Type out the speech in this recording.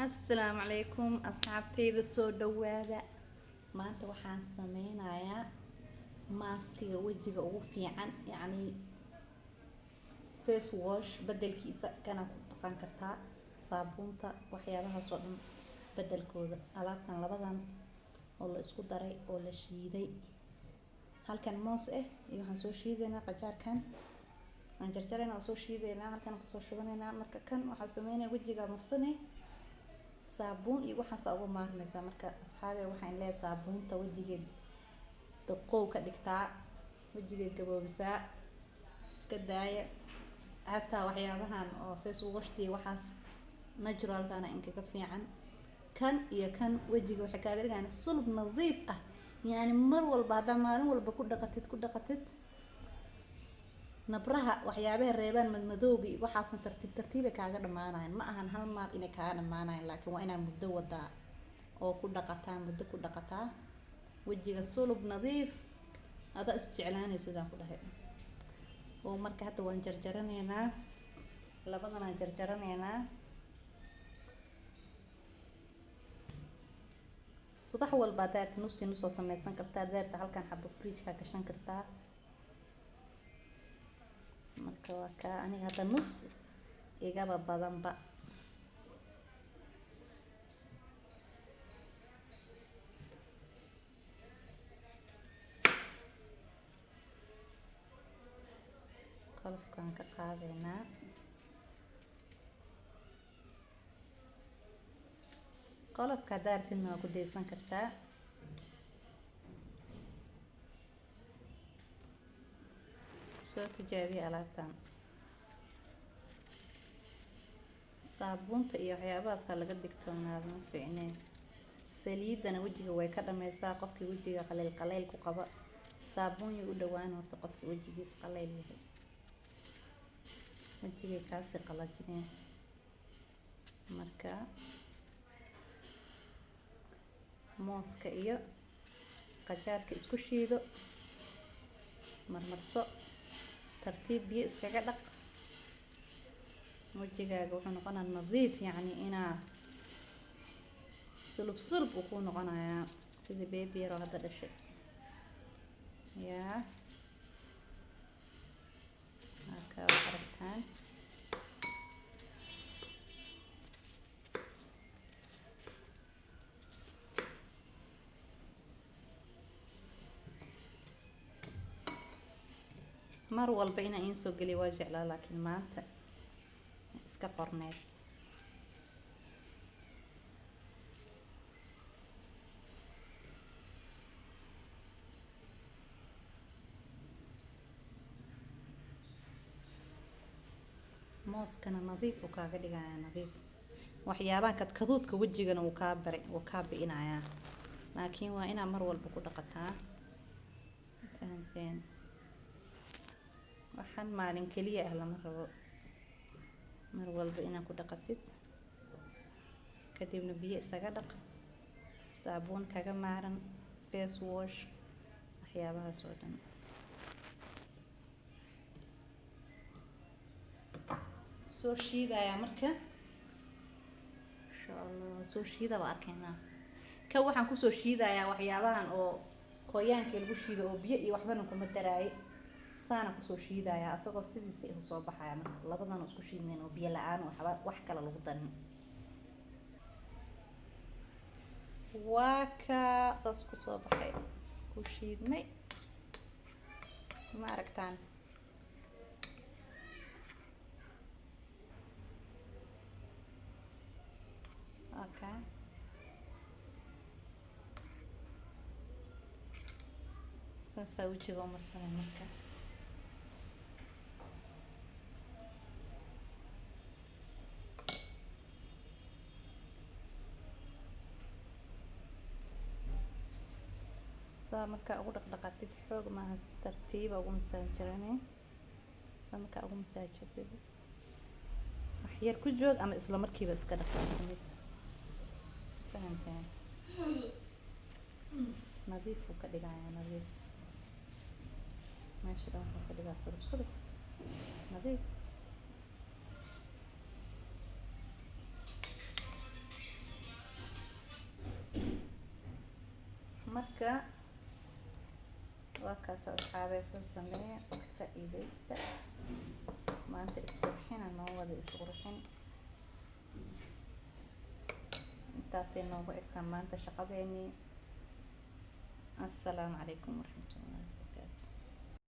Assalaamu calaykum asxaabtayda soo dhawaada. Maanta waxaan sameynayaa maaskiga wajiga ugu fiican, yacni face wash bedelkiisa kana ku dhaqan kartaa saabuunta waxyaabahaas oo dhan bedelkooda. Alaabtan labadan oo la isku daray oo la shiiday, halkan moos iyo waxaan soo shiidaynaa qajaarkan aan jarjarayna oo soo shiidaynaa, halkan ku soo shubanaynaa. Marka kan waxaa sameynaya wajiga marsanay saabuun iyo waxaas ugu maarmaysa. Marka asxaabe waxaan leeyahay saabuunta wajiga daqoow ka dhigtaa, wajiga gaboobisaa, iska daaya hataa waxyaabahan oo face wash-tii waxaas naturalkana inkaga fiican. Kan iyo kan wajiga waxay kaaga dhigaan sulub nadiif ah, yani mar walba hadda maalin walba ku dhaqatid nabraha waxyaabaha reebaan madmadowgi waxaasna tartiib kaaga dhamaanayaan. Ma ahan hal maar inay kaaga dhamaanayaan, laakiin waa inaa muddo wadaa oo ku dhaqataa wajiga sulub nadiif ada isjeclaanay sidaan ku dhahay. oo marka hadda waan jarjaranaynaa, labadan aan jarjaranaynaa. subax walba daarta nus soo sameysan kartaa, daarta halkan xabo fridge ka gashan kartaa. marka waa ka aniga hadda nus igaba badanba. qolofkaan ka qaadaynaa, qolofka daartina waa ku deysan kartaa. soo tijaabiya alaabtan. saabuunta iyo waxyaabahaas laga digtoonaado ma fiicneen. saliidana wajiga way ka dhameysaa qofkii wajiga qaleyl ku qaba. saabuun u dhawaan horta qofkii wajigiis qaleyl yahay, wajiga kaasi qalajineen. marka mooska iyo qajaarka isku shiido, marmarso, tartiib biyo iskaga dhaq. wajigaaga wuxuu noqonayaa nadiif, yacni inaa sulub uu ku noqonayaa sida baby yar oo hadda dhashay. yaa marka aragtaan mar walba inaan in soo geliyo waa jeclaa, laakiin maanta iska qorneed. mooskana nadiif uu kaaga dhigayaa nadiif. waxyaabaha kadkaduudka wajigana uu kaa bi'inayaa, laakiin waa inaa mar walba ku dhaqataa. fahanteen? waxaan maalin keliya ah lama rabo, mar walba inaa ku dhaqatid, kadibna biyo isaga dhaq, saabuun kaga maaran, face wash, waxyaabahaas oo dhan. soo shiidayaa marka insha Allah soo shiida waa arkaynaa. ka waxaan ku soo shiidayaa waxyaabahan oo qoyaanka lagu shiido oo biyo iyo waxbana kuma daraay. saana ku soo shiidayaa asagoo sidiisa u soo baxaya. marka labadan isku shiidneen oo biyo la'aan wax kale lagu darin. waa ka saas ku soo baxay, ku shiidnay. ma aragtaan? okay. saasaa wajiga u marsanay marka. saa markaa ugu dhaqdhaqatid xoog maaha, si tartiiba ugu masaajirane. saa markaa ugu masaajirtid wax yar ku joog ama isla markiiba iska dhaqaaqid. fahanteen? nadiif uu ka dhigayaa nadiif. meesha dhan wuxuu ka dhigaa sulub nadiif. marka waa kaas asxaabay soo sameeya ka faa'iideysta maanta isqurxina noo wada isqurxin intaasay noogu egtaa maanta shaqadeennii. Assalaamu calaykum waraxmatullahi